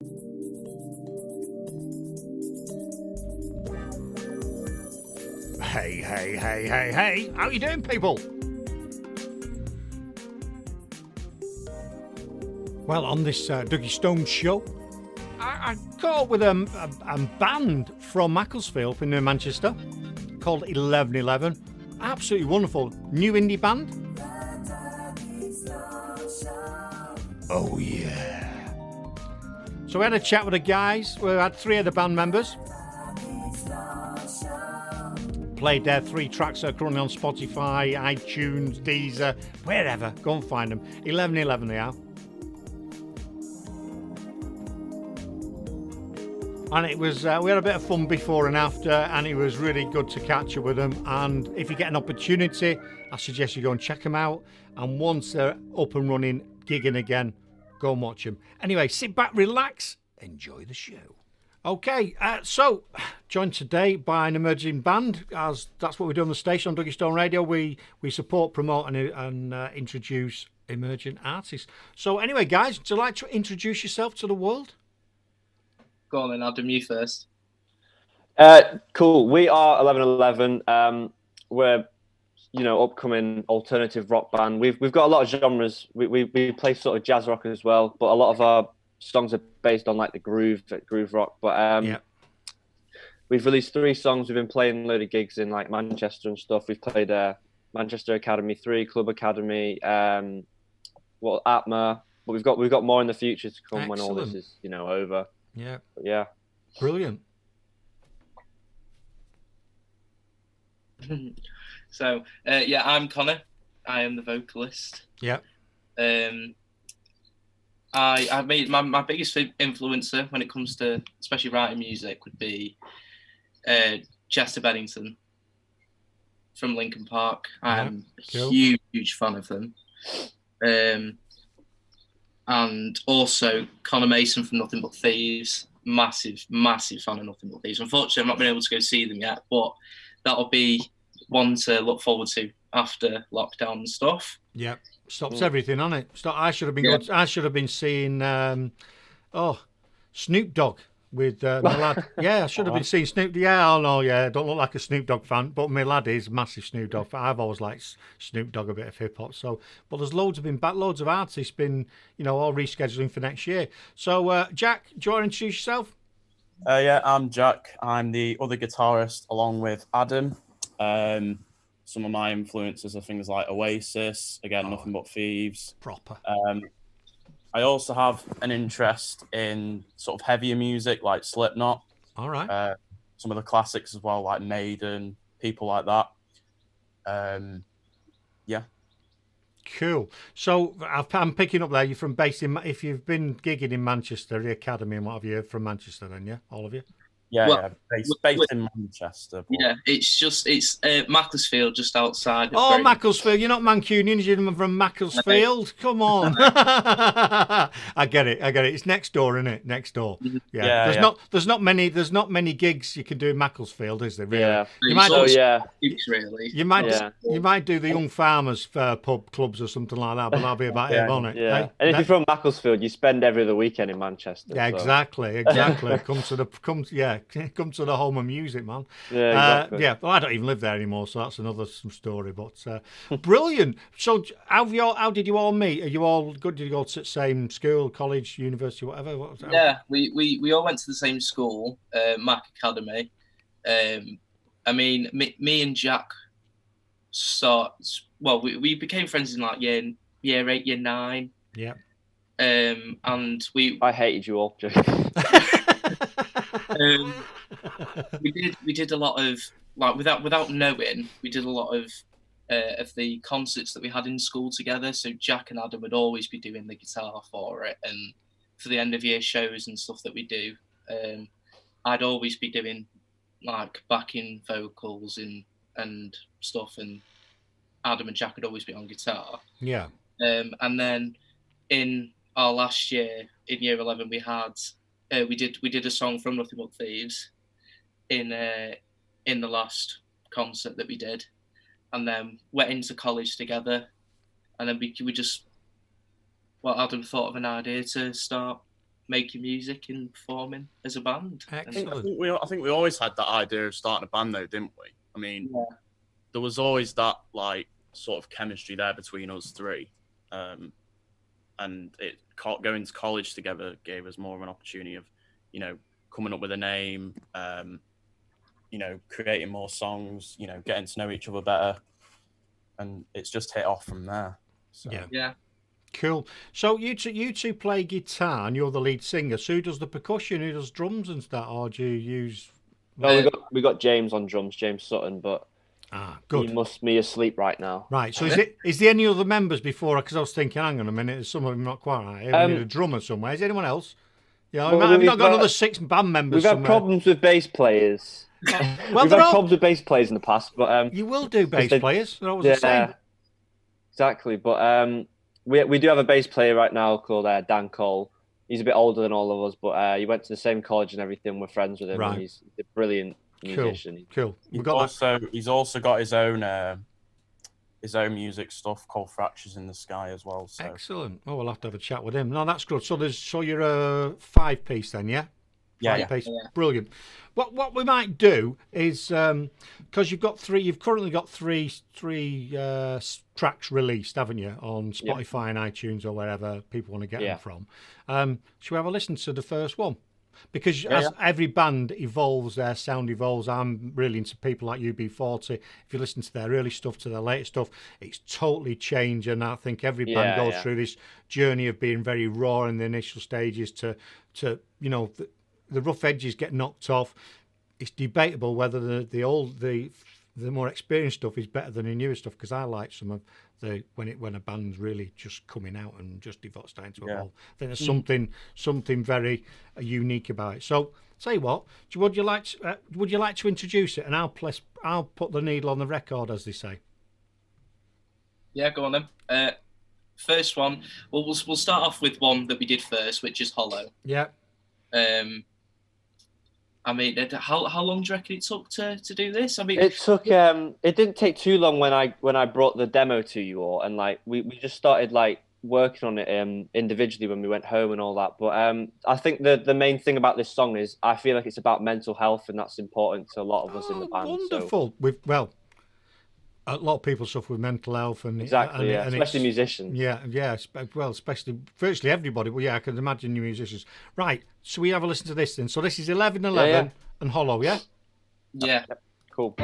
Hey, how you doing, people? Well, on this Dougie Stone show, I caught up with a band from Macclesfield in New Manchester called 1111. Absolutely wonderful. New indie band. Oh, yeah. So we had a chat with the guys. We had 3 of the band members. Played their 3 tracks that are currently on Spotify, iTunes, Deezer, wherever. Go and find them. 1111 they are. And it was, we had a bit of fun before and after, and it was really good to catch up with them. And if you get an opportunity, I suggest you go and check them out. And once they're up and running, gigging again, go and watch them. Anyway, sit back, relax, enjoy the show. Okay, so joined today by an emerging band, as that's what we do on the station on Dougie Stone Radio. We support, promote, and introduce emerging artists. So anyway, guys, would you like to introduce yourself to the world? Go on then, Adam, you first. Cool. We are 1111. We're, upcoming alternative rock band. We've got a lot of genres. We play sort of jazz rock as well, but a lot of our songs are based on like the groove rock. But we've released 3 songs. We've been playing a load of gigs in like Manchester and stuff. We've played Manchester Academy 3, Club Academy, ATMA. But we've got more in the future to come. Excellent. When all this is over. Yeah. But yeah. Brilliant. So I'm Connor. I am the vocalist. Yeah. I made my biggest influencer when it comes to especially writing music would be Chester Bennington from Linkin Park. I'm a huge fan of them. And also Connor Mason from Nothing But Thieves. Massive fan of Nothing But Thieves. Unfortunately, I've not been able to go see them yet, but that'll be one to look forward to after lockdown and stuff. Yeah, stops everything on it. I should have been good. I should have been seeing Snoop Dogg with my lad. Yeah, I should have been seeing Snoop. Yeah, I know. Yeah, I don't look like a Snoop Dogg fan, but my lad is a massive Snoop Dogg fan. I've always liked Snoop Dogg, a bit of hip hop. So, but there's loads of artists been, all rescheduling for next year. So, Jack, do you want to introduce yourself? Yeah, I'm Jack. I'm the other guitarist along with Adam. Some of my influences are things like Oasis, again, Nothing But Thieves. Proper. I also have an interest in sort of heavier music like Slipknot. All right. Some of the classics as well, like Maiden, people like that. Yeah. Cool. So I'm picking up there. You're from if you've been gigging in Manchester, the Academy and what have you, from Manchester then, yeah? All of you? Yeah, based in Manchester. But... Yeah, it's Macclesfield, just outside. Macclesfield. You're not Mancunians, you're from Macclesfield. Come on. I get it. It's next door, isn't it? Next door. Yeah. There's not many gigs you can do in Macclesfield, is there? Really? Yeah. You might really. You might do the Young Farmers pub clubs or something like that, but that'll be about it, won't it? Yeah. Hey? And if you're from Macclesfield, you spend every other weekend in Manchester. Yeah, so. Exactly. Come to the home of music, man. Yeah, exactly. Well, I don't even live there anymore, so that's another story. But brilliant. So, how did you all meet? Are you all good? Did you go to the same school, college, university, whatever? Yeah, we all went to the same school, Mac Academy. I mean, me and Jack we became friends in like year 8, year 9. Yeah. And I hated you all. We did a lot of, like, without knowing, we did a lot of the concerts that we had in school together. So Jack and Adam would always be doing the guitar for it, and for the end of year shows and stuff that we do, I'd always be doing like backing vocals and stuff, and Adam and Jack would always be on guitar. Yeah. And then in our last year, in year 11, we had we did a song from Nothing But Thieves in the last concert that we did, and then went into college together, and then we just Adam thought of an idea to start making music and performing as a band. Excellent. I think we always had that idea of starting a band, though, didn't we? I mean, there was always that like sort of chemistry there between us three, and going to college together gave us more of an opportunity of, you know, coming up with a name, you know, creating more songs, you know, getting to know each other better, and it's just hit off from there. So. Yeah. Cool. So you two play guitar, and you're the lead singer. So who does the percussion? Who does drums and stuff? Or do you use? No, we got James on drums, James Sutton, but good. He must be asleep right now. Right. So is there any other members before? Because I was thinking, hang on a minute, some of them not quite right. We need a drummer somewhere. Is there anyone else? Yeah, I've not got another 6 band members. We've had problems with bass players. We've had problems with bass players in the past, but you will do bass players. They're always the same. Exactly, but we do have a bass player right now called Dan Cole. He's a bit older than all of us, but he went to the same college and everything. We're friends with him, and he's a brilliant musician. Cool. He's also got his own music stuff called Fractures in the Sky as well. So. Excellent. Oh, we'll have to have a chat with him. No, that's good. So you're a 5-piece then, yeah? Yeah. Brilliant. What we might do is because you've currently got three tracks released, haven't you, on Spotify and iTunes or wherever people want to get them from. Should we have a listen to the first one? Because as every band evolves, their sound evolves. I'm really into people like UB40. If you listen to their early stuff to their later stuff, it's totally changed. And I think every band goes through this journey of being very raw in the initial stages to you know, the rough edges get knocked off. It's debatable whether the more experienced stuff is better than the newer stuff, because I like some of when a band's really just coming out and just starting to evolve. I think there's something very unique about it. So, tell you what, would you like to introduce it, and I'll put the needle on the record, as they say. Yeah, go on then. First one. Well, we'll start off with one that we did first, which is Hollow. Yeah. I mean, how long do you reckon it took to do this? I mean, it took. It didn't take too long when I brought the demo to you all, and like we just started like working on it individually when we went home and all that. But I think the main thing about this song is I feel like it's about mental health, and that's important to a lot of us in the band. Wonderful. So. A lot of people suffer with mental health, and especially musicians. Especially virtually everybody. Well, I can imagine you musicians. Right, so we have a listen to this then. So this is 11:11 and Hollow, yeah? Yeah. Cool.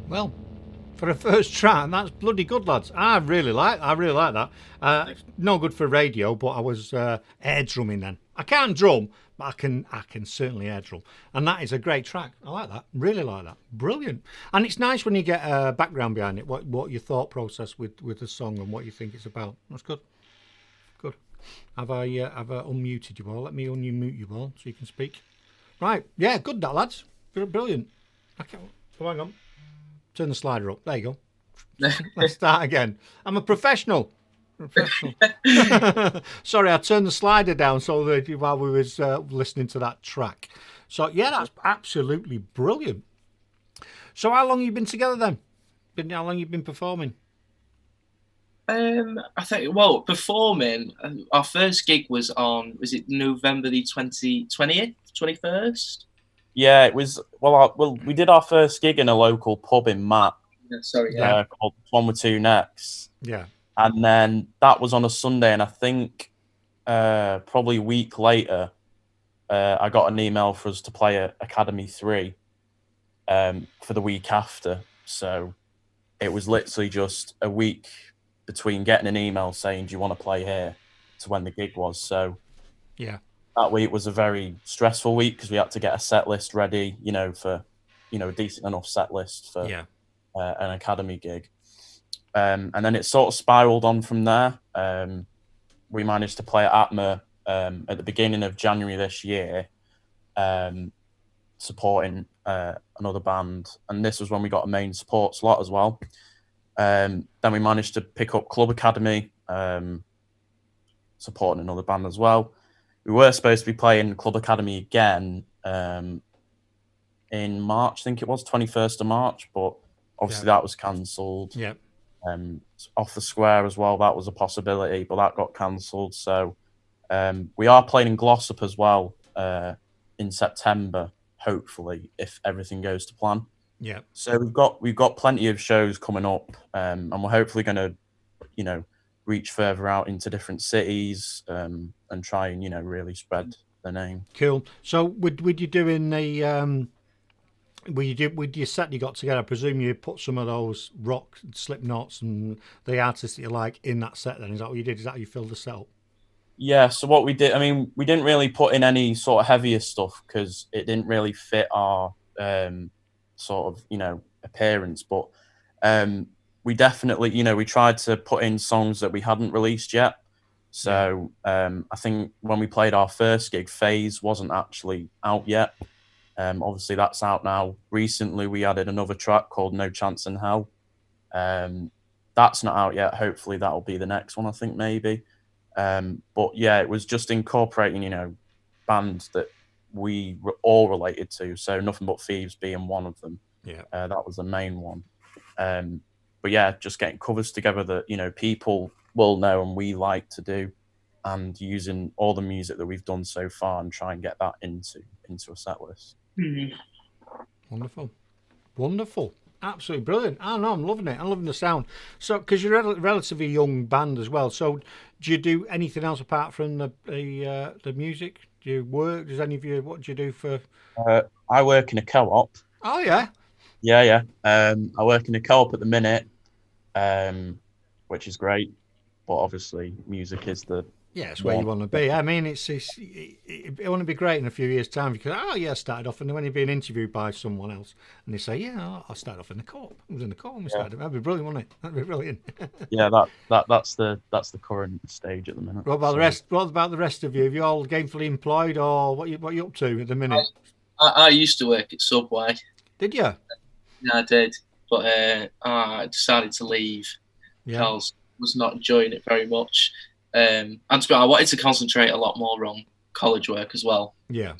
Well, for a first track, that's bloody good, lads. I really like that. No good for radio, but I was air drumming then. I can't drum, but I can certainly air drum, and that is a great track. I like that. Really like that. Brilliant. And it's nice when you get a background behind it. What your thought process with the song and what you think it's about. That's good. Good. Have I unmuted you all? Let me unmute you all so you can speak. Right. Yeah. Good, that lads. Brilliant. Okay. Come on. Turn the slider up. There you go. Let's start again. I'm a professional. Sorry, I turned the slider down so that while we was listening to that track. So yeah, that's absolutely brilliant. So how long have you been together then? How long have you been performing? I think performing. Our first gig was it November the 20th, 21st? Yeah, it was. We did our first gig in a local pub in Matt. Yeah, called One with Two Necks. Yeah. And then that was on a Sunday, and I think probably a week later, I got an email for us to play at Academy 3 for the week after. So it was literally just a week between getting an email saying, do you want to play here, to when the gig was. So yeah, that week was a very stressful week because we had to get a set list ready, for, a decent enough set list for an Academy gig. And then it sort of spiraled on from there. We managed to play at Atma at the beginning of January this year, supporting another band. And this was when we got a main support slot as well. Then we managed to pick up Club Academy, supporting another band as well. We were supposed to be playing Club Academy again in March, I think it was, 21st of March, but obviously that was cancelled. Yeah. Off the Square as well, that was a possibility, but that got cancelled. So we are playing in Glossop as well in September, hopefully, if everything goes to plan. Yeah. So we've got plenty of shows coming up, and we're hopefully going to, reach further out into different cities and try and really spread the name. Cool. So would you doing the with your set you got together, I presume you put some of those rock Slipknots and the artists that you like in that set then? Is that what you did? Is that how you filled the set up? Yeah, so what we did, we didn't really put in any sort of heavier stuff because it didn't really fit our sort of, appearance. But we definitely, we tried to put in songs that we hadn't released yet. So I think when we played our first gig, Phase wasn't actually out yet. Obviously, that's out now. Recently, we added another track called No Chance in Hell. That's not out yet. Hopefully, that'll be the next one, I think, maybe. But yeah, it was just incorporating, bands that we were all related to. So Nothing But Thieves being one of them. Yeah. That was the main one. But yeah, just getting covers together that, people will know and we like to do, and using all the music that we've done so far and try and get that into a set list. Mm-hmm. Wonderful. Absolutely brilliant. I know, I'm loving it. I'm loving the sound. So, because you're a relatively young band as well, so do you do anything else apart from the music? Do you work? What do you do for? I work in a co-op. Oh yeah. Yeah. I work in a co-op at the minute, which is great. But obviously, music is the it's where you want to be. I mean, it want to be great in a few years' time because I started off, and then when you're being interviewed by someone else, and they say, I started off in the co-op. I was in the co-op. We started. That'd be brilliant, wouldn't it? That'd be brilliant. Yeah, that's the current stage at the minute. What about the rest? What about the rest of you? Have you all gainfully employed, or what you up to at the minute? I used to work at Subway. Did you? Yeah, I did, but I decided to leave because I was not enjoying it very much. And to be honest, I wanted to concentrate a lot more on college work as well. Yeah.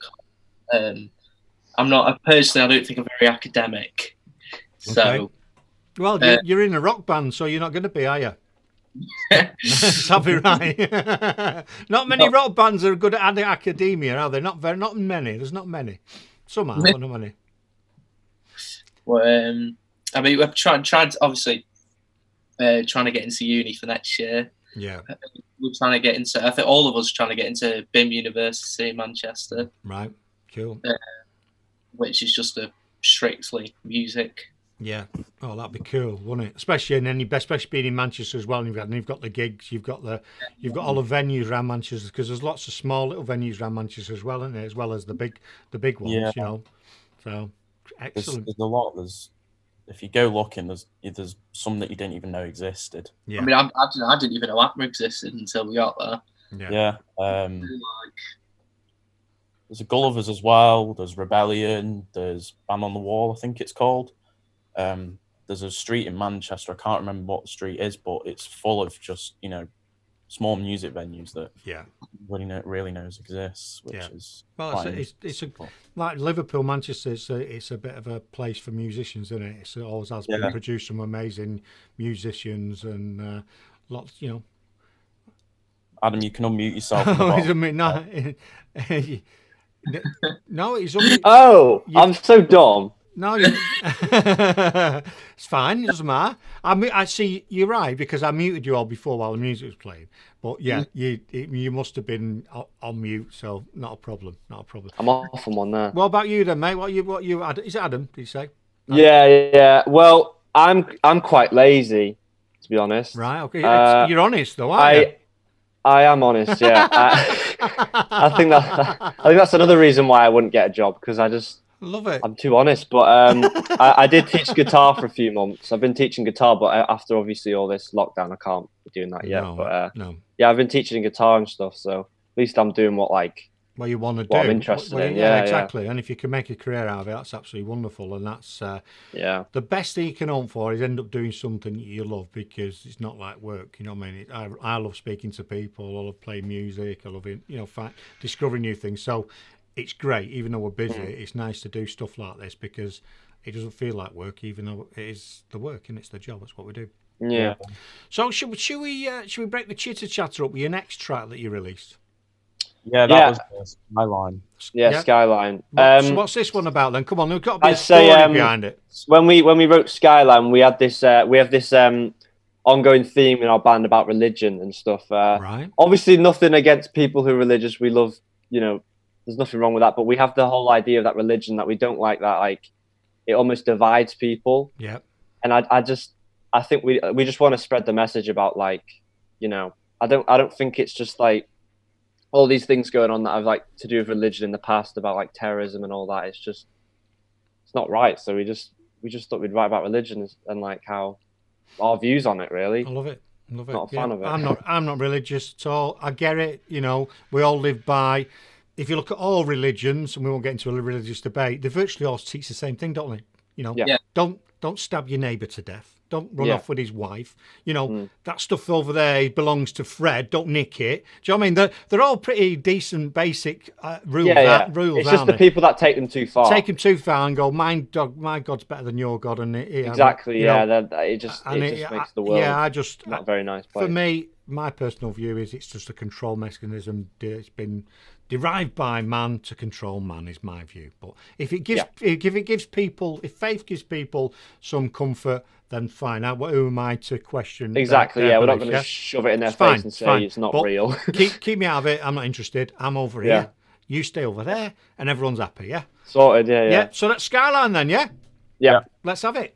I'm not personally. I don't think I'm very academic. So. Okay. Well, you're in a rock band, so you're not going to be, are you? That'll be right. Not many rock bands are good at academia, are they? Not many. There's not many. Some are, but not many. Well, we're trying obviously trying to get into uni for next year. Yeah. We're trying to get into. I think all of us are trying to get into BIM University in Manchester. Right. Cool. Which is just a strictly music Yeah. Oh, that'd be cool, wouldn't it? Especially especially being in Manchester as well. And you've got the gigs, you've got all the venues around Manchester, because there's lots of small little venues around Manchester as well, isn't there? As well as the big ones, Yeah. you know. So excellent. There's a lot. If you go looking, there's some that you didn't even know existed. Yeah. I mean, I didn't even know APMA existed until we got there. Yeah. Like, There's a Gulliver's as well. There's Rebellion. There's Band on the Wall, I think it's called. There's a street in Manchester. I can't remember what the street is, but it's full of just small music venues that really knows exists, which is it's like Liverpool, Manchester. It's a bit of a place for musicians, isn't it? It always has been. Produced some amazing musicians and lots, Adam, you can unmute yourself. No, it's Oh, I'm so dumb. No, it's fine. It doesn't matter. I see. You're right, because I muted you all before while the music was playing. But yeah, you must have been on mute, so not a problem. Not a problem. I'm off from one there. What about you then, mate? What you? Is it Adam? Did you say? Yeah. Well, I'm quite lazy, to be honest. Right. Okay. You're honest, though, aren't you? I am honest. Yeah. I think that's another reason why I wouldn't get a job, because I just love it. I'm too honest. But I did teach guitar for a few months. I've been teaching guitar, but after obviously all this lockdown, I can't be doing that yet. No. Yeah, I've been teaching guitar and stuff, so at least I'm doing what you want to do. I'm interested in. Yeah, exactly. And if you can make a career out of it, that's absolutely wonderful. And that's the best thing you can hope for is end up doing something you love, because it's not like work. You know what I mean? I love speaking to people. I love playing music. I love discovering new things. So it's great, even though we're busy. It's nice to do stuff like this, because it doesn't feel like work, even though it is the work and it's the job. It's what we do. Yeah. So should we break the chitter chatter up with your next track that you released? Yeah, that was Skyline. Yeah, Skyline. So what's this one about then? Come on, there's got to be a story behind it. When we wrote Skyline, we have this ongoing theme in our band about religion and stuff. Right. Obviously, nothing against people who are religious. We love, there's nothing wrong with that. But we have the whole idea of that religion that we don't like, that it almost divides people. Yeah. And I think we just want to spread the message about I don't think it's just all these things going on that I've to do with religion in the past, about terrorism and all that. It's not right. So we just thought we'd write about religion and how our views on it, really. I love it. Not a fan of it. I'm not religious at all. I get it. We all live by. If you look at all religions, and we won't get into a religious debate, they virtually all teach the same thing, don't they? Don't stab your neighbour to death. Don't run off with his wife. That stuff over there belongs to Fred. Don't nick it. Do you know what I mean? They're all pretty decent, basic rules. Rules. It's just the people that take them too far. Take them too far and go, my God's better than your God, and exactly. It just makes the world not a very nice place. For me, my personal view is it's just a control mechanism. It's been derived by man to control man, is my view. But if it gives if faith gives people some comfort, then fine. Who am I to question? Exactly. We're not going to shove it in their face and say it's not real. keep me out of it. I'm not interested. I'm over here. You stay over there, and everyone's happy. Yeah. Sorted. Yeah. So that's Skyline then. Yeah. Yeah. Let's have it.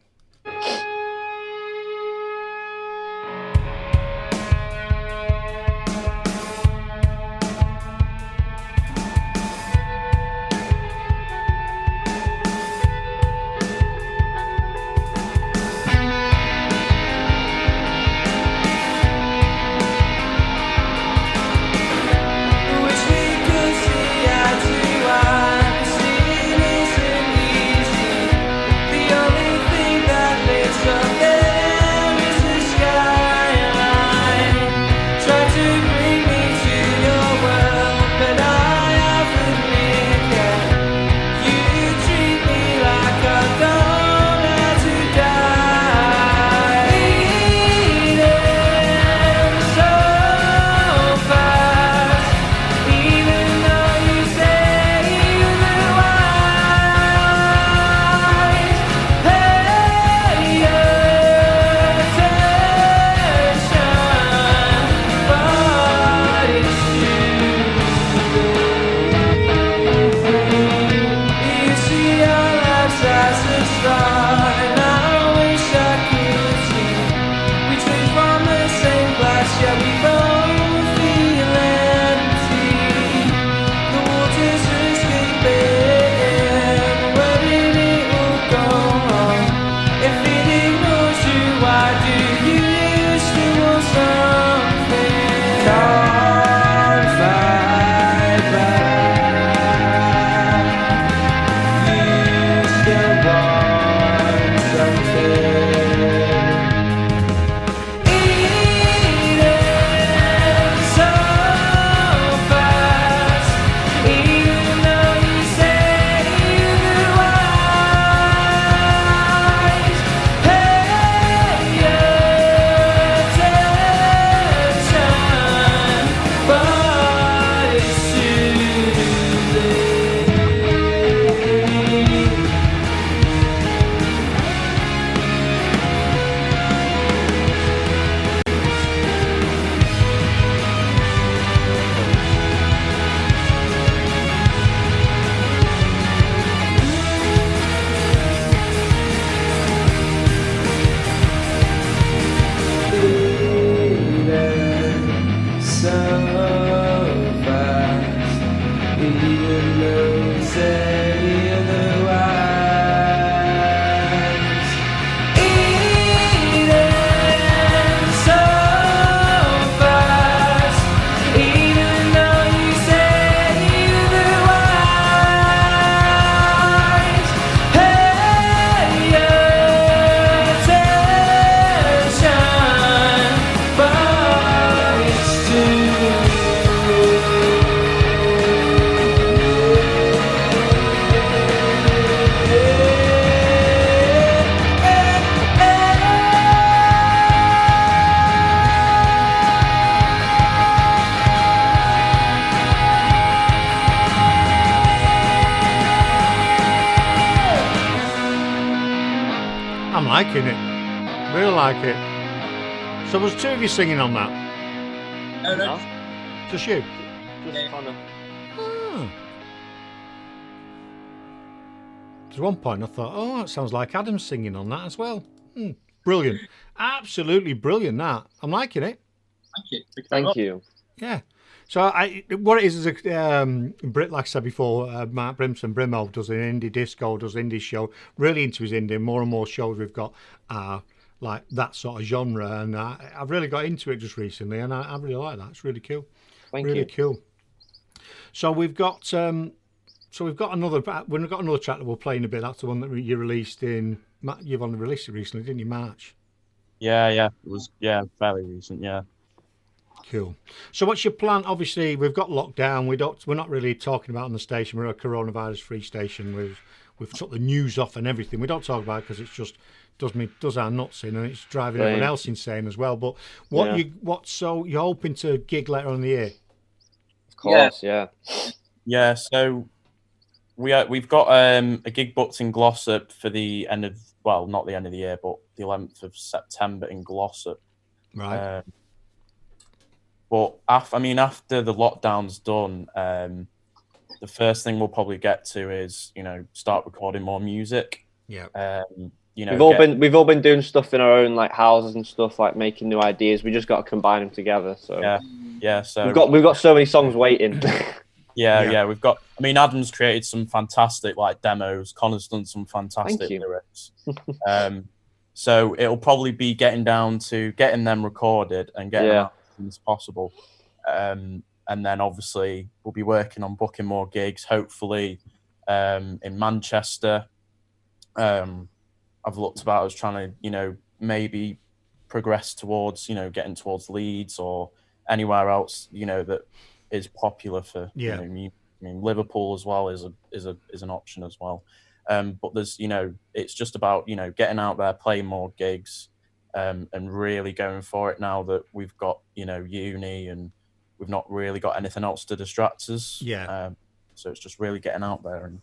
The only thing no say otherwise. Eating so fast, even though you say otherwise. Hey, attention, but it's too I'm liking it. Really like it. So was two of you singing on that? No, no. No? Just you? Just kind of. Oh. There's one point I thought, oh, it sounds like Adam's singing on that as well. Brilliant. Absolutely brilliant, that. I'm liking it. Thank you. Thank you. Yeah. So what it is a Brit, like I said before, Mark Brimson, Brimo does an indie disco, does indie show, really into his indie. More and more shows we've got are like that sort of genre, and I've really got into it just recently, and I really like that. It's really cool. Thank really you. cool. So we've got another track that we'll play in a bit. That's the one that you released in. You've only released it recently, didn't you? March. Yeah, it was fairly recent. Yeah. Cool. So what's your plan? Obviously, we've got lockdown. We're not really talking about on the station. We're a coronavirus-free station. We've took the news off and everything. We don't talk about it because it's just does our nuts in, and it's driving everyone else insane as well. But so you're hoping to gig later on in the year? Of course, yeah. Yeah. So we've got a gig booked in Glossop for the end of not the end of the year, but the 11th of September in Glossop. Right. But after the lockdown's done, the first thing we'll probably get to is start recording more music. Yeah. We've all been doing stuff in our own like houses and stuff, like making new ideas. We just got to combine them together. So yeah. So we've got so many songs waiting. Yeah. We've got. Adam's created some fantastic like demos. Connor's done some fantastic lyrics. So it'll probably be getting down to getting them recorded and getting them out as soon as possible. And then obviously we'll be working on booking more gigs. Hopefully, in Manchester. I've looked about. I was trying to maybe progress towards getting towards Leeds or anywhere else that is popular for music. Liverpool as well is an option as well. But there's it's just about getting out there, playing more gigs, and really going for it now that we've got uni and we've not really got anything else to distract us. So it's just really getting out there and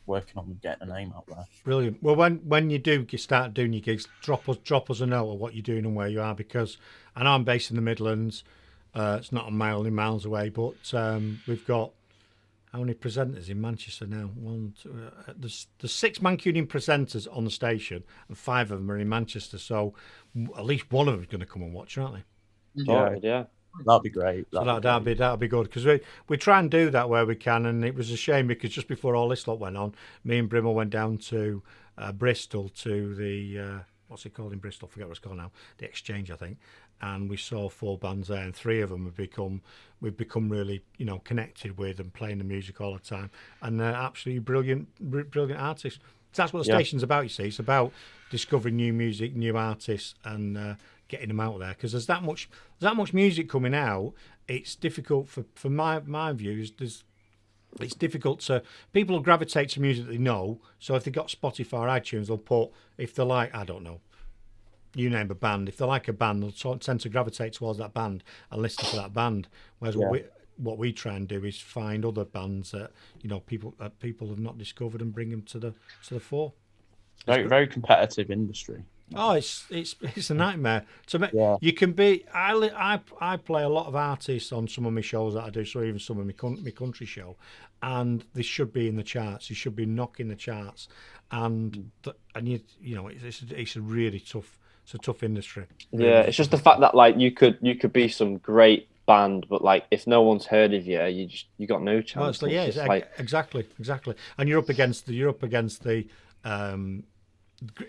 working on getting a name out there. Brilliant. Well, when you do start doing your gigs, drop us a note of what you're doing and where you are, because I know I'm based in the Midlands. It's not a mile in miles away, but we've got how many presenters in Manchester now? There's 6 Mancunian presenters on the station, and 5 of them are in Manchester. So at least one of them is going to come and watch, aren't they? Yeah. That'd be great. That'd be good, because we try and do that where we can. And it was a shame because just before all this lot went on, me and Brimmer went down to Bristol to the what's it called in Bristol? I forget what it's called now. The Exchange, I think. And we saw 4 bands there, and 3 of them we've become really connected with and playing the music all the time. And they're absolutely brilliant artists. That's what the station's about. You see, it's about discovering new music, new artists, and getting them out there, because there's that much music coming out. It's difficult for my views. It's difficult to people will gravitate to music that they know. So if they've got Spotify or iTunes, they'll put, if they like, I don't know, you name a band. If they like a band, they'll tend to gravitate towards that band and listen to that band. Whereas what we try and do is find other bands that people have not discovered and bring them to the fore. Very, very competitive industry. Oh, it's a nightmare. You can be. I play a lot of artists on some of my shows that I do, so even some of my country show, and they should be in the charts. You should be knocking the charts, and it's a really tough. It's a tough industry. Yeah, it's just the fact that like you could be some great band, but like if no one's heard of you, you got no chance. Well, it's like, yeah, It's it's just exactly, and you're up against the.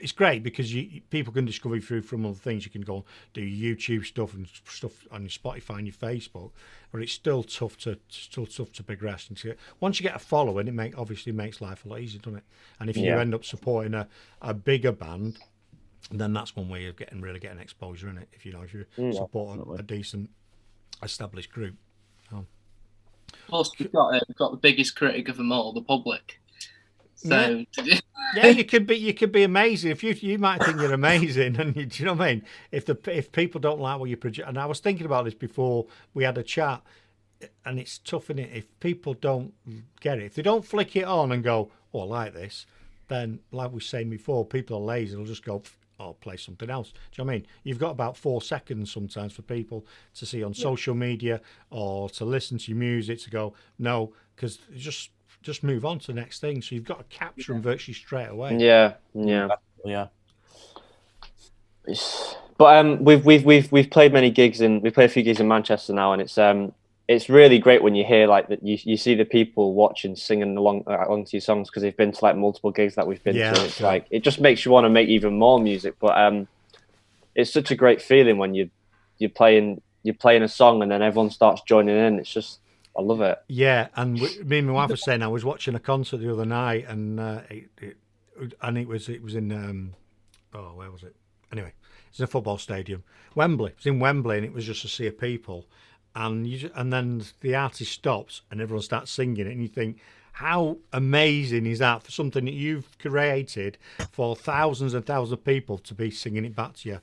It's great because people can discover you from other things. You can go do YouTube stuff and stuff on your Spotify and your Facebook, but it's still tough to progress. And once you get a following, it obviously makes life a lot easier, doesn't it? And if you end up supporting a bigger band, then that's one way of really getting exposure in it. If you support a decent established group. Plus, we've got the biggest critic of them all, the public. So yeah, you could be amazing. If you might think you're amazing, and do you know what I mean? If people don't like what you produce, and I was thinking about this before we had a chat, and it's tough, isn't it? If people don't get it, if they don't flick it on and go, "Oh, I like this," then like we were saying before, people are lazy. They'll just go, "I'll play something else." Do you know what I mean? You've got about 4 seconds sometimes for people to see on social media or to listen to your music to go, no, because just move on to the next thing. So you've got to capture them virtually straight away. Yeah. But we've played many gigs we've played a few gigs in Manchester now, and it's really great when you hear like that you see the people watching singing along to your songs because they've been to like multiple gigs that we've been to. And it's like it just makes you want to make even more music. But it's such a great feeling when you're playing a song and then everyone starts joining in. It's just I love it. Yeah, and me and my wife was saying I was watching a concert the other night, and it was in where was it? Anyway, it's in a football stadium, Wembley. It was in Wembley, and it was just a sea of people, and then the artist stops, and everyone starts singing it, and you think, how amazing is that for something that you've created for thousands and thousands of people to be singing it back to you?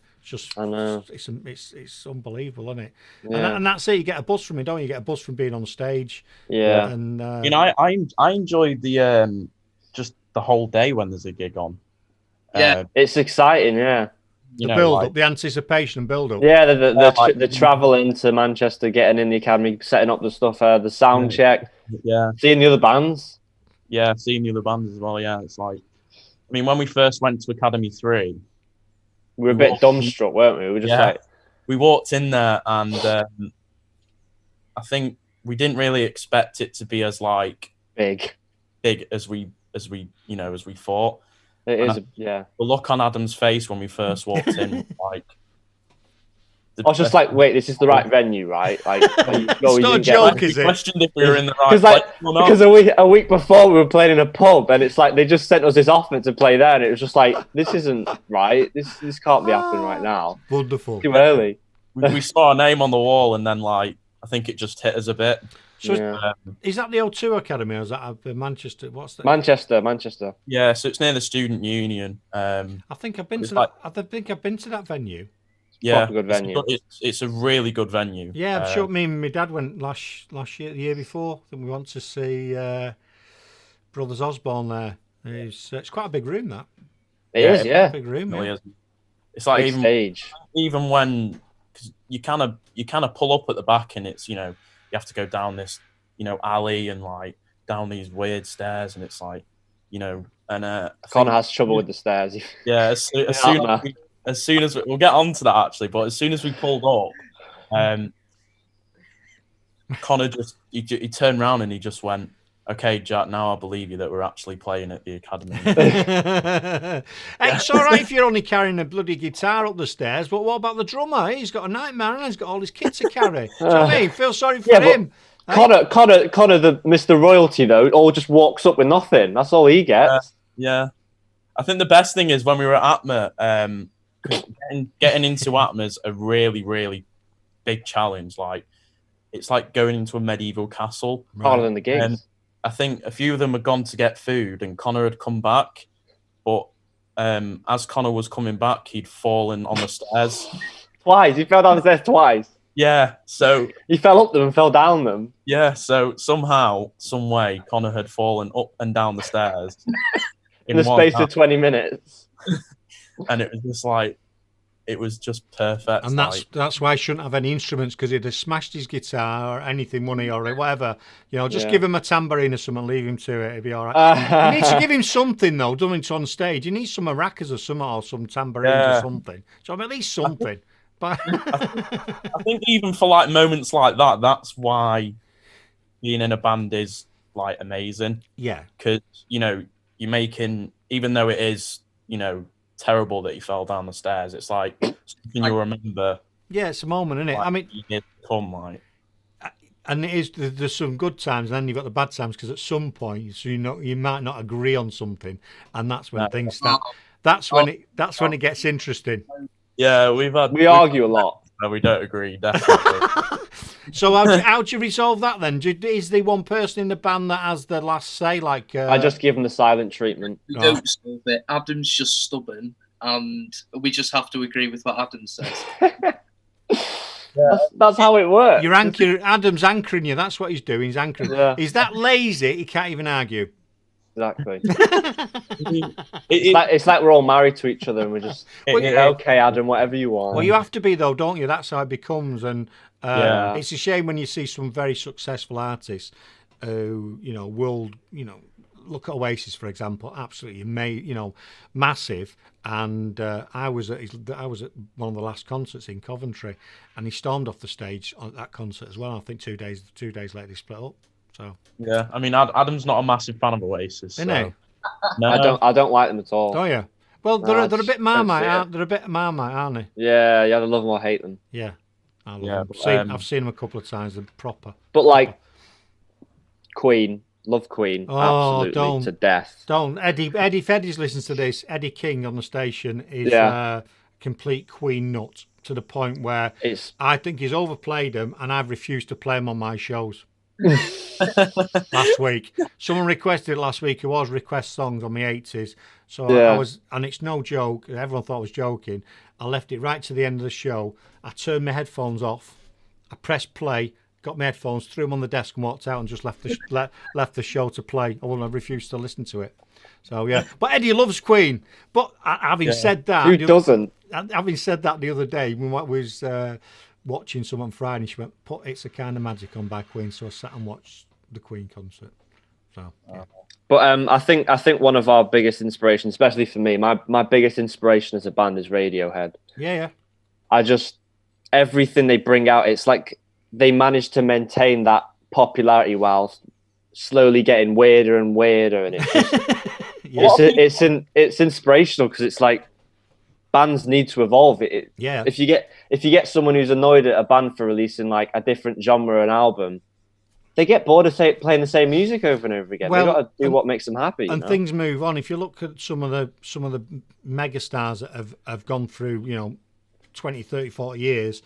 I know. It's unbelievable, isn't it? Yeah. And that's it. You get a buzz from it, don't you? You get a buzz from being on stage. Yeah. And I enjoy the just the whole day when there's a gig on. Yeah. It's exciting. Yeah. The build up, the anticipation and build up. Yeah, the traveling to Manchester, getting in the academy, setting up the stuff, the sound check. Yeah. Seeing the other bands. Yeah, seeing the other bands as well. Yeah, it's like, I mean, when we first went to Academy 3, we were a bit dumbstruck, weren't we? We were just like, we walked in there, and I think we didn't really expect it to be as like big as we thought. It is, yeah. The look on Adam's face when we first walked in, like. I was just like, wait, this is the right venue, right? Like, it's not a joke, is it? Questioned if we were in the right place or not. Because a week before we were playing in a pub, and it's like they just sent us this offer to play there, and it was just like, this isn't right. This can't be happening right now. Wonderful. Too early. We saw our name on the wall, and then like I think it just hit us a bit. So is that the O2 Academy, or is that Manchester? What's that? Manchester. Yeah, so it's near the Student Union. I think I've been to that. I think I've been to that venue. Yeah, good venue. It's a really good venue. Yeah, I'm sure me and my dad went last year, the year before. Then we went to see Brothers Osborne there. It's quite a big room, that. It is, yeah. Big room, It yeah. is. It's like Big stage. even when cause you kind of pull up at the back, and it's you have to go down this alley and like down these weird stairs, and it's like and Connor has trouble with the stairs. Yeah, as soon as we'll get on to that actually, but as soon as we pulled up, Connor he turned around and he just went, "Okay, Jack, now I believe you that we're actually playing at the academy." It's all right if you're only carrying a bloody guitar up the stairs, but what about the drummer? He's got a nightmare and he's got all his kit to carry. Do you know what I mean? Feel sorry for him. Connor, the Mr. Royalty though, all just walks up with nothing. That's all he gets. Yeah. I think the best thing is when we were at ATMA, getting into ATMA is a really, really big challenge. Like, it's like going into a medieval castle. Harder than the gigs. And I think a few of them had gone to get food, and Connor had come back. But as Connor was coming back, he'd fallen on the stairs. Twice. He fell down the stairs twice. Yeah, so... He fell up them and fell down them. Yeah, so somehow, some way, Connor had fallen up and down the stairs. in the space of 20 minutes. And it was just like, it was just perfect. And that's why I shouldn't have any instruments, because he'd have smashed his guitar or anything, money or whatever. Just give him a tambourine or something, leave him to it, it'll be all right. You need to give him something, though, doing it on stage. You need some maracas or something, or some tambourines or something. So at least something. But I think even for like moments like that, that's why being in a band is like amazing. yeah, Because you're making, even though it is terrible that he fell down the stairs, it's like something you'll remember. yeah, it's a moment, isn't it? Like, I mean, years to come, like. and it is. There's some good times, and then you've got the bad times because at some point, so you might not agree on something, and that's when No. things start. That's when it gets interesting. Yeah, We argue a lot. No, we don't agree, definitely. So how do you resolve that then? Is there one person in the band that has the last say? Like I just give him the silent treatment. We Oh. don't solve it. Adam's just stubborn, and we just have to agree with what Adam says. That's how it works. Adam's anchoring you. That's what he's doing. He's anchoring. Yeah. He's that lazy. He can't even argue. Exactly. It- It's like we're all married to each other and we're just Well, okay, Adam, whatever you want. Well, you have to be though, don't you? That's how it becomes. And Yeah. it's a shame when you see some very successful artists who, look at Oasis for example, absolutely massive. And I was at one of the last concerts in Coventry, and he stormed off the stage at that concert as well. I think 2 days later they split up. So Yeah, I mean, Adam's not a massive fan of Oasis. isn't So. he? No, I don't like them at all. Oh yeah. Well, No, they're a bit don't Marmite, see it. aren't they? They're a bit Marmite, aren't they? Yeah, I love them or hate them. Yeah. I love Yeah, them. but, I've seen them a couple of times. They're proper. But like Queen, love Queen, Oh, absolutely don't. to death. Don't Eddie Feddy's listens to this. Eddie King on the station is Yeah. complete Queen nut to the point where It's I think he's overplayed them, and I've refused to play them on my shows. Last week, someone requested it last week. It was request songs on the 80s, so Yeah. I was, and it's no joke. Everyone thought I was joking. I left it right to the end of the show. I turned my headphones off. I pressed play, got my headphones, threw them on the desk, and walked out, and just left the left the show to play. I wouldn't have refused to listen to it. So yeah, but Eddie loves Queen. But having said that, who doesn't? having said that, the other day when I was watching some on Friday, she went, "Put It's a Kind of Magic on by Queen," so I sat and watched the Queen concert. So yeah. But I think one of our biggest inspirations, especially for me, my biggest inspiration as a band is Radiohead. Yeah. I just everything they bring out, it's like they manage to maintain that popularity while slowly getting weirder and weirder, and it's just, it's inspirational because it's like bands need to evolve. Yeah. If you get someone who's annoyed at a band for releasing like a different genre an album, they get bored of playing the same music over and over again. Well, They've got to do what makes them happy. And you know? things move on. If you look at some of the megastars that have gone through, 20, 30, 40 years,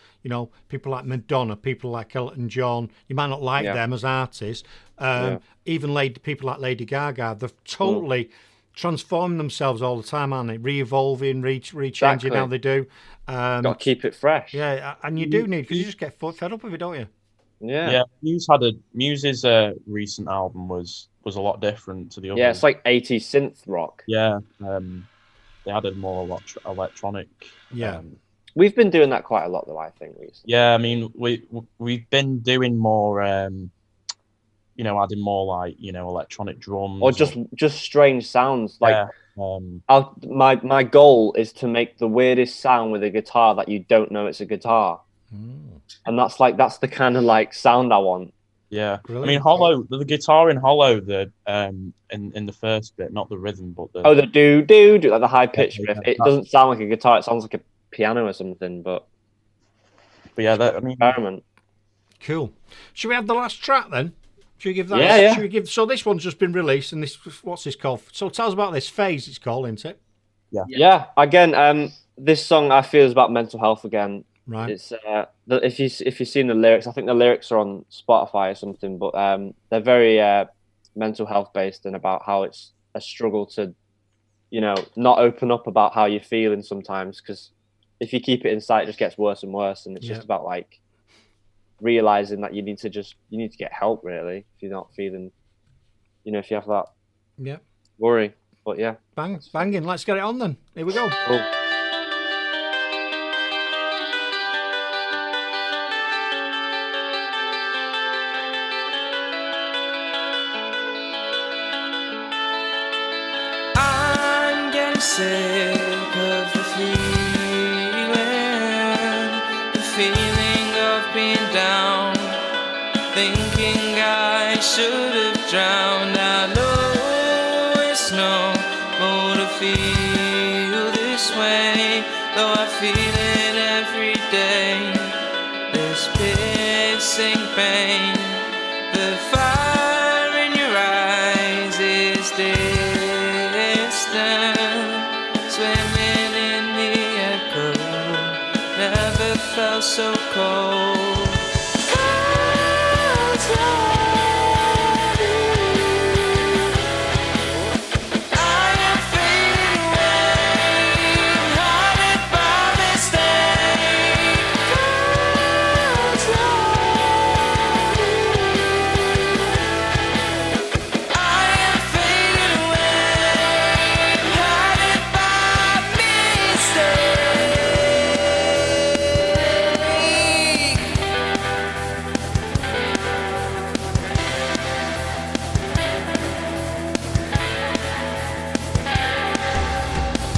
people like Madonna, people like Elton John, you might not like them as artists. Even people like Lady Gaga, they've totally transformed themselves all the time, aren't they? Re-evolving, rechanging how they do. Got to keep it fresh. Yeah, and you do need, because you just get fed up of it, don't you? Yeah. Muse's recent album was a lot different to the others. Yeah, it's like 80s synth rock. Yeah, they added more electronic. Yeah. We've been doing that quite a lot, though, I think, recently. Yeah, I mean, we've been doing more, adding more like electronic drums Or just strange sounds. Like yeah, my goal is to make the weirdest sound with a guitar that you don't know it's a guitar, and that's the kind of like sound I want. yeah. Brilliant. I mean, Hollow, the guitar in Hollow, in the first bit, not the rhythm, but the The do like the high pitched Yeah, riff. It doesn't sound like a guitar. It sounds like a piano or something. But yeah, I mean, experiment. Cool. Should we have the last track then? Should we give that? Yeah. Should we give? So this one's just been released, and what's this called? So tell us about this. Phase, it's called, isn't it? Yeah. Again, this song I feel is about mental health again. Right. It's if you've seen the lyrics, I think the lyrics are on Spotify or something, but they're very mental health based and about how it's a struggle to, not open up about how you're feeling sometimes, because if you keep it inside, it just gets worse and worse, and it's just about like realizing that you need to get help really if you're not feeling, if you have that worry. But yeah, Banging. Let's get it on then. Here we go. cool. I'm getting sick of the feeling thinking I should have drowned. I know it's normal to feel this way, though I feel it every day. This piercing pain, the fire in your eyes is distant, swimming in the echo. Never felt so cold.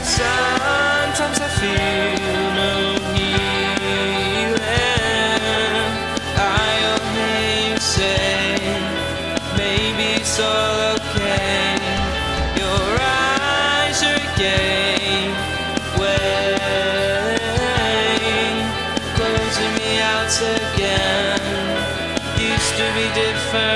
Sometimes I feel no healing. I only say maybe it's all okay. Your eyes are again weighing, closing me out again. Used to be different.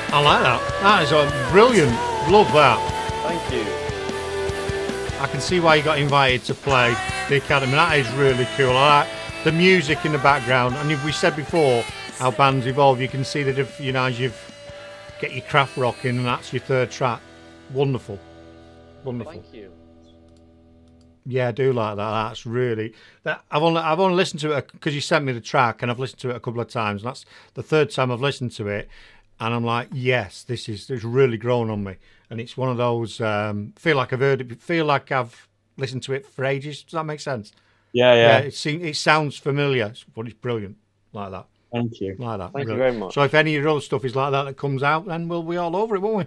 I like that. That is brilliant. Love that. Thank you. I can see why you got invited to play the Academy. That is really cool. I like the music in the background. And we said before how bands evolve. You can see that if as you get your craft rocking, and that's your third track. Wonderful. Wonderful. Thank you. Yeah, I do like that. That's really that. I've only listened to it because you sent me the track, and I've listened to it a couple of times. And that's the third time I've listened to it, and I'm like, yes, it's really grown on me. And it's one of those feel like I've heard it, feel like I've listened to it for ages. Does that make sense? Yeah. It sounds familiar, but it's brilliant like that. Thank you. Like that. Thank you Brilliant. very much. So if any of your other stuff is like that comes out, then we'll be all over it, won't we?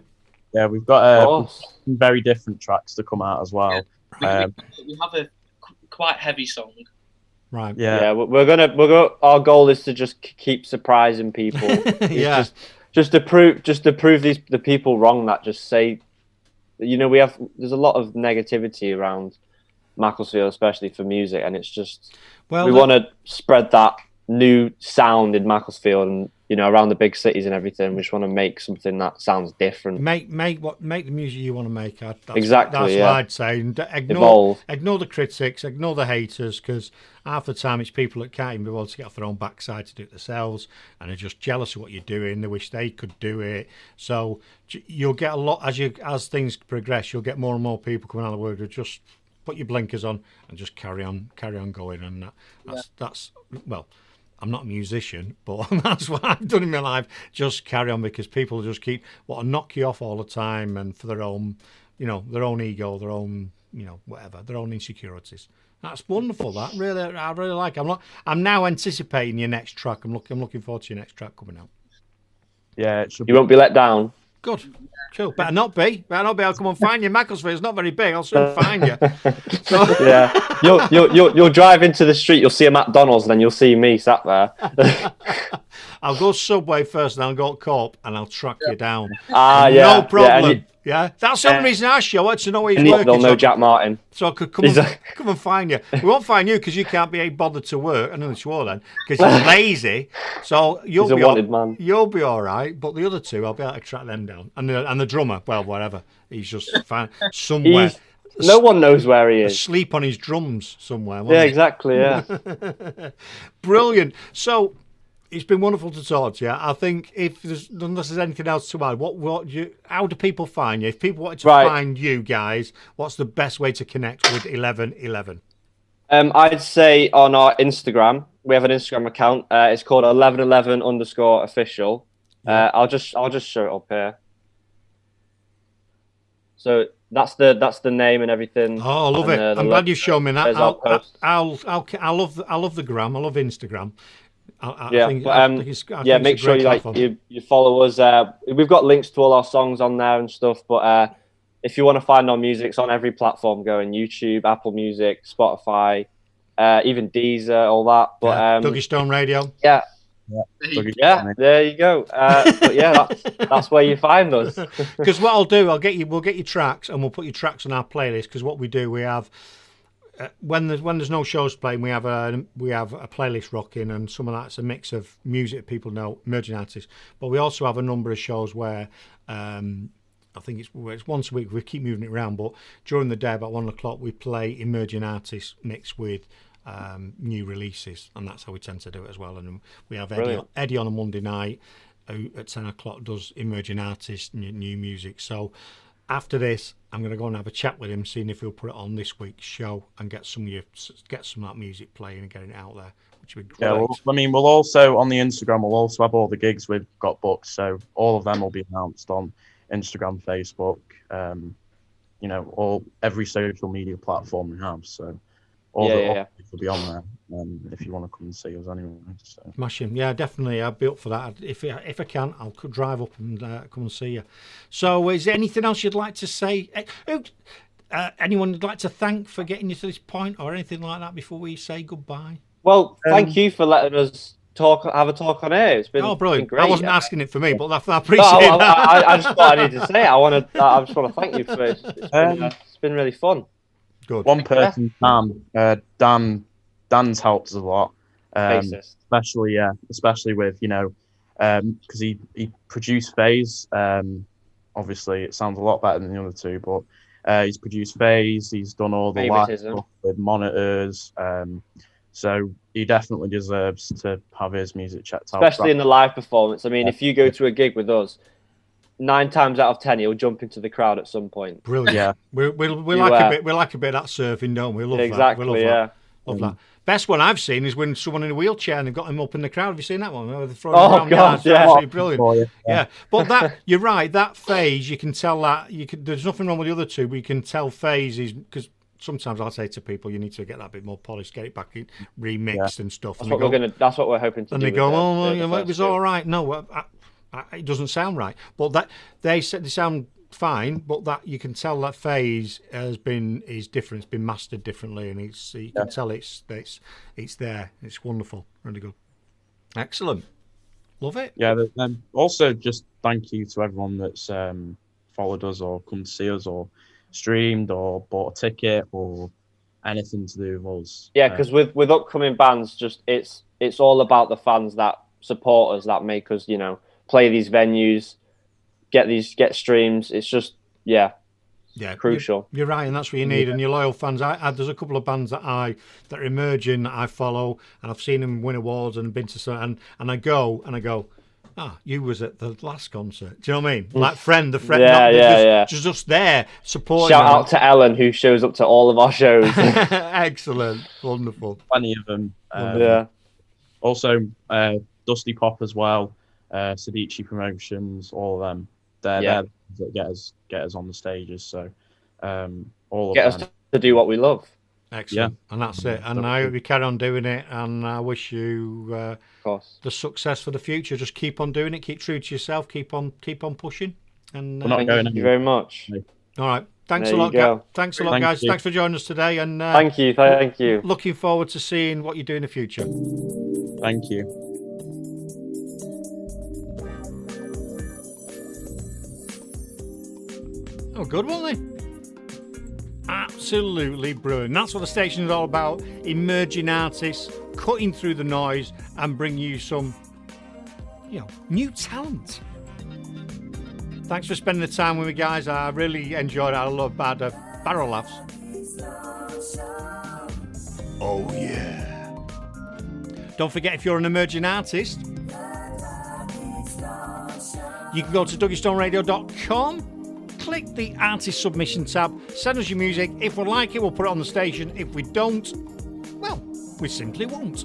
Yeah, we've got Of course. some very different tracks to come out as well. We have a quite heavy song. Right. Yeah, we're gonna. Our goal is to just keep surprising people. It's Yeah. just to prove the people wrong that just say, there's a lot of negativity around Macclesfield, especially for music, and it's just we want to spread that new sound in Macclesfield and around the big cities and everything. We just want to make something that sounds different. Make the music you want to make. That's Exactly, what I'd say. And Evolve. ignore the critics, ignore the haters, because half the time it's people that can't even be able to get off their own backside to do it themselves, and are just jealous of what you're doing. They wish they could do it. So you'll get a lot as things progress. You'll get more and more people coming out of the world who just put your blinkers on and just carry on going. And that's well. I'm not a musician, but that's what I've done in my life. Just carry on, because people just keep want to knock you off all the time, and for their own, their own ego, their own, whatever, their own insecurities. That's wonderful. That really, I really like it. I'm now anticipating your next track. I'm looking forward to your next track coming out. Yeah, it should You won't be let down. Good. Cool. Better not be. I'll come and find you. Macclesfield is not very big. I'll soon find you. Yeah, you'll drive into the street. You'll see a McDonald's, then you'll see me sat there. I'll go Subway first, and I'll go Co-op, and I'll track you down. Yeah, No problem. Yeah, Yeah, that's the only reason I asked you. I wanted to know where he's and working. they'll know so Jack Martin. So I could come and find you. We won't find you because you can't be bothered to work. I know it's swore then because you're lazy. So you'll He's a be wanted man. You'll be all right. But the other two, I'll be able to track them down. And the drummer, well, whatever. He's just fine somewhere. No one knows where he is. Asleep on his drums somewhere. Yeah, exactly. Yeah. Brilliant. So it's been wonderful to talk to you. I think unless there's anything else to add, how do people find you? If people wanted to find you guys, what's the best way to connect with 1111? I'd say on our Instagram, we have an Instagram account. It's called 1111_official. I'll just show it up here. So that's the name and everything. Oh, I love it. I'm glad you've shown me that. I love the gram. I love Instagram. Make sure you follow us. We've got links to all our songs on there and stuff. But if you want to find our music, it's on every platform going: YouTube, Apple Music, Spotify, even Deezer, all that. But Dougie Stone Radio. Yeah, there you go. But yeah, that's where you find us. Because what I'll do, we'll get your tracks and we'll put your tracks on our playlist. Because what we do, we have. When there's no shows playing, we have a playlist rocking, and some of that's a mix of music people know, emerging artists. But we also have a number of shows where I think it's once a week. We keep moving it around, but during the day about 1 o'clock we play emerging artists mixed with new releases, and that's how we tend to do it as well. And we have Eddie on a Monday night who at 10 o'clock does emerging artists, new music. So after this, I'm going to go and have a chat with him, seeing if he'll put it on this week's show and get some of that music playing and getting it out there, which would be great. Yeah, we'll also on the Instagram, we'll also have all the gigs we've got booked, so all of them will be announced on Instagram, Facebook, every social media platform we have. So all the will be on there. If you want to come and see us anyway. So. Smashing, yeah, definitely. I'd be up for that. If I can, I'll drive up and come and see you. So, is there anything else you'd like to say? Anyone you'd like to thank for getting you to this point, or anything like that before we say goodbye? Well, thank you for letting us have a talk on air. It's been brilliant. Great. I wasn't asking it for me, but I appreciate that. I just thought I needed to say it. I just want to thank you for it. It's been really fun. Good. One person, Dan's helped us a lot, especially with because he produced Phase. Obviously, it sounds a lot better than the other two, but he's produced Phase. He's done all the live stuff with monitors. So he definitely deserves to have his music checked out, especially in the live performance. I mean, if you go to a gig with us, 9 times out of 10, he'll jump into the crowd at some point. Brilliant. Yeah, we like a bit of that surfing, don't we? Love exactly, that. We love that. Best one I've seen is when someone in a wheelchair and they've got him up in the crowd. Have you seen that one? Oh God, yeah, absolutely brilliant. Yeah, but you're right. That Phase, you can tell that there's nothing wrong with the other two, but you can tell Phase is because. Sometimes I'll say to people, you need to get that bit more polished, get it back in, remixed and stuff. That's what we're hoping to do. And they go, it was all right. No, it doesn't sound right. But that they sound fine. But that you can tell that Phase is different. It's been mastered differently, and you can tell it's there. It's wonderful, really good, excellent, love it. Yeah. Also, just thank you to everyone that's followed us or come to see us or streamed or bought a ticket or anything to do with us. Yeah, because with upcoming bands, just it's all about the fans that support us, that make us play these venues, get streams. It's just crucial. You're right, and that's what you need. And your loyal fans. There's a couple of bands that are emerging that I follow, and I've seen them win awards and been to and I go. You was at the last concert. Do you know what I mean? Like the friend. Just there supporting. Shout out to Ellen, who shows up to all of our shows. Excellent, wonderful. Plenty of them. Also, Dusty Pop as well. Sadici Promotions, all of them. They're there that get us on the stages. So all of them. Get us to do what we love. Excellent. And that's it. And I hope you carry on doing it. And I wish you Of course. the success for the future. Just keep on doing it. Keep true to yourself. Keep on pushing. And We're not going Thank you anywhere. very much. all right. Thanks There a lot, you go. Thanks a lot, Thank guys. you. Thanks for joining us today. And Thank you. Thank you. looking forward to seeing what you do in the future. Thank you. Oh, good, weren't they? Absolutely brilliant. That's what the station is all about. Emerging artists, cutting through the noise and bring you some, new talent. Thanks for spending the time with me, guys. I really enjoyed it. I love barrel laughs. Oh, yeah. Don't forget, if you're an emerging artist, you can go to dougiestoneradio.com, click the artist submission tab, send us your music. If we like it, we'll put it on the station. If we don't, well, we simply won't.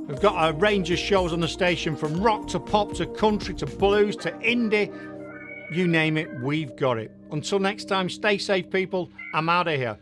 We've got a range of shows on the station, from rock to pop to country to blues to indie. You name it, we've got it. Until next time, stay safe, people. I'm out of here.